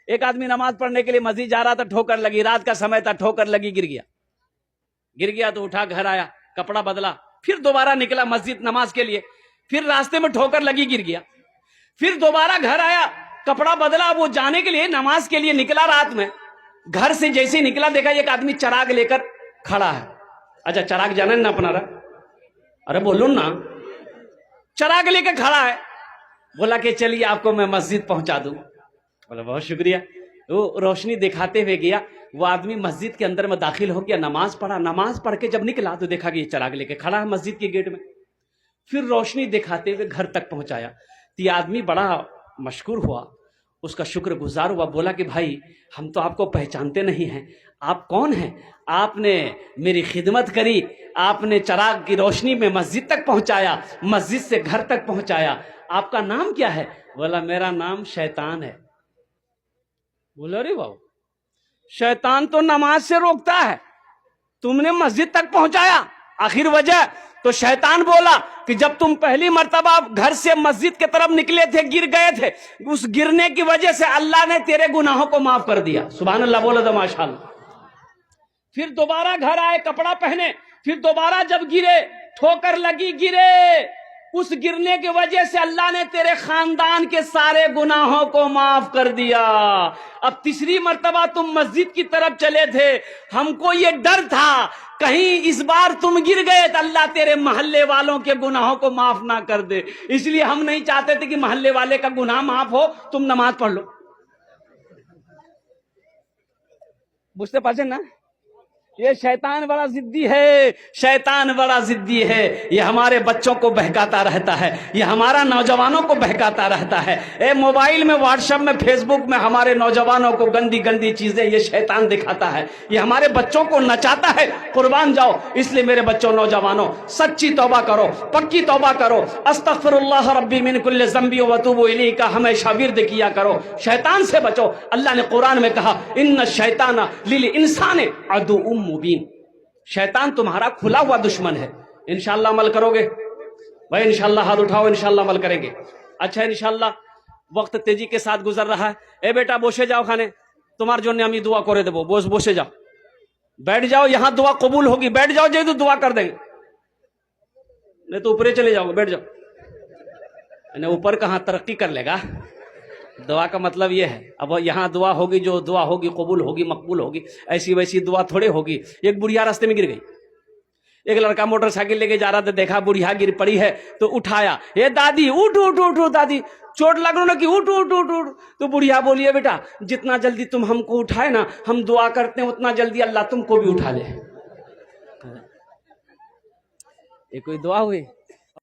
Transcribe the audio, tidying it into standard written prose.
ایک آدمی نماز پڑھنے کے لیے مسجد جا رہا تھا, ٹھوکر لگی, رات کا سمے تھا, ٹھوکر لگی, گر گیا تو اٹھا, گھر آیا, کپڑا بدلا, پھر دوبارہ نکلا مسجد نماز کے لیے, پھر راستے میں ٹھوکر لگی, گر گیا, پھر دوبارہ گھر آیا, کپڑا بدلا, وہ جانے کے لیے نماز کے لیے نکلا. رات میں گھر سے جیسے نکلا دیکھا ایک آدمی چراغ لے کر کھڑا ہے. اچھا چراغ جانا نا اپنا رہا, ارے بولو نا, چراغ لے کے کھڑا ہے. بولا کہ چلیے آپ کو میں مسجد پہنچا دوں. بولا بہت شکریہ. وہ روشنی دکھاتے ہوئے گیا. وہ آدمی مسجد کے اندر میں داخل ہو گیا, نماز پڑھا, نماز پڑھ کے جب نکلا تو دیکھا کہ یہ چراغ لے کے کھڑا ہے مسجد کے گیٹ میں. پھر روشنی دکھاتے ہوئے گھر تک پہنچایا. تو یہ آدمی بڑا مشکور ہوا, اس کا شکر گزار ہوا. بولا کہ بھائی ہم تو آپ کو پہچانتے نہیں ہیں, آپ کون ہیں؟ آپ نے میری خدمت کری, آپ نے چراغ کی روشنی میں مسجد تک پہنچایا, مسجد سے گھر تک پہنچایا. آپ کا نام کیا ہے؟ بولا میرا نام شیطان ہے. بولا ارے بابو, شیطان تو نماز سے روکتا ہے, تم نے مسجد تک پہنچایا, آخر وجہ؟ تو شیطان بولا کہ جب تم پہلی مرتبہ گھر سے مسجد کے طرف نکلے تھے, گر گئے تھے, اس گرنے کی وجہ سے اللہ نے تیرے گناہوں کو معاف کر دیا. سبحان اللہ بولو تو ماشاءاللہ. پھر دوبارہ گھر آئے, کپڑا پہنے, پھر دوبارہ جب گرے, ٹھوکر لگی, گرے, اس گرنے کی وجہ سے اللہ نے تیرے خاندان کے سارے گناہوں کو معاف کر دیا. اب تیسری مرتبہ تم مسجد کی طرف چلے تھے, ہم کو یہ ڈر تھا کہیں اس بار تم گر گئے تو اللہ تیرے محلے والوں کے گناہوں کو معاف نہ کر دے, اس لیے ہم نہیں چاہتے تھے کہ محلے والے کا گناہ معاف ہو, تم نماز پڑھ لو. بجھتے پاچھے نا, یہ شیطان بڑا ضدی ہے, شیطان بڑا ضدی ہے. یہ ہمارے بچوں کو بہکاتا رہتا ہے, یہ ہمارا نوجوانوں کو بہکاتا رہتا ہے. اے موبائل میں, واٹس ایپ میں, فیس بک میں ہمارے نوجوانوں کو گندی گندی چیزیں یہ شیطان دکھاتا ہے, یہ ہمارے بچوں کو نچاتا ہے. قربان جاؤ. اس لیے میرے بچوں, نوجوانوں, سچی توبہ کرو, پکی توبہ کرو. استغفر اللہ ربی من کل ذنب واتوب الیہ کا ہمیشہ ورد کیا کرو. شیطان سے بچو. اللہ نے قرآن میں کہا ان الشیطان للانسان عدو مبین, شیطان تمہارا کھلا ہوا دشمن ہے. انشاءاللہ عمل کرو گے بھائی؟ انشاءاللہ ہاتھ اٹھاؤ, انشاءاللہ عمل کریں گے. اچھا انشاءاللہ. وقت تیزی کے ساتھ گزر رہا ہے. اے بیٹا بوسے جاؤ کھانے, تمہار جو امی دعا کرے دے, بوسے جاؤ, بیٹھ جاؤ, یہاں دعا قبول ہوگی. بیٹھ جاؤ جی تو دعا کر دیں گے, نہیں تو اوپرے چلے جاؤ گے. بیٹھ جاؤ. اوپر کہاں ترقی کر لے گا. دعا کا مطلب یہ ہے, اب یہاں دعا ہوگی, جو دعا ہوگی قبول ہوگی, مقبول ہوگی. ایسی ویسی دعا تھوڑے ہوگی. ایک بڑھیا راستے میں گر گئی, ایک لڑکا موٹر سائیکل لے کے جا رہا تھا, دیکھا بڑھیا گر پڑی ہے تو اٹھایا, اے دادی اٹھ اٹھ اٹھ, دادی چوٹ لگ رہا کہ اٹھ اٹھ اٹھ اٹھ. تو بڑھیا بولیے بیٹا جتنا جلدی تم ہم کو اٹھائے نا, ہم دعا کرتے ہیں اتنا جلدی اللہ تم کو بھی اٹھا لے. یہ کوئی دعا ہوئی؟